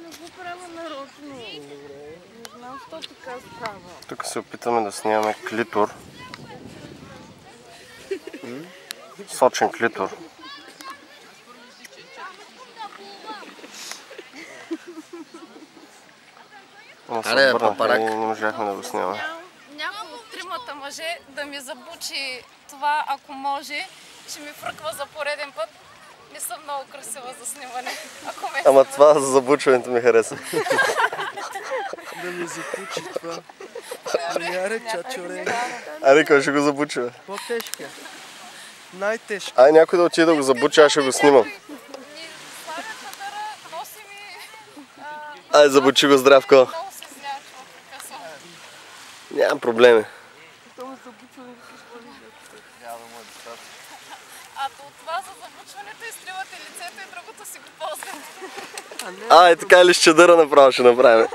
Не го правя нарочно. Не знам, що така става. Тук се опитаме да снимаме клитор. Сочен клитор. Аре, папарак. Не можахме да го снимаме. Някой от тримата мъже да ми забучи това, ако може, ще ми фръква за пореден път. Не съм много красива за снимане. Ама това за забучването ми хареса. Да ми запучи това. Аре, чачоре. Аре, кой ще го забучва? По-тежка. Най-тежка. Ай, някой да отиде да го забуча, аз ще го снимам. Ни слагат на дъра, носи ми... Ай, забучи го, Здравко. Много се злячва, късо. Нямам проблеми. А от това за забучването изтривате лицето и другото си го ползвате. Ай, така ли с чадъра направо ще направим.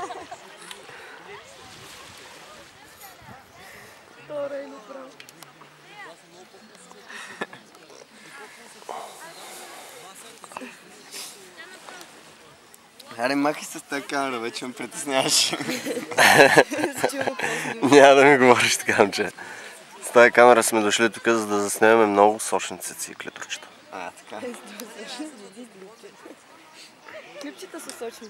Аре, махай с тази камера, вече ме притесняваш. Няма да ми говориш така, момче. С тази камера сме дошли тук, за да заснемем много сочни цици и клиторчета. А, така. Клипчета са сочни.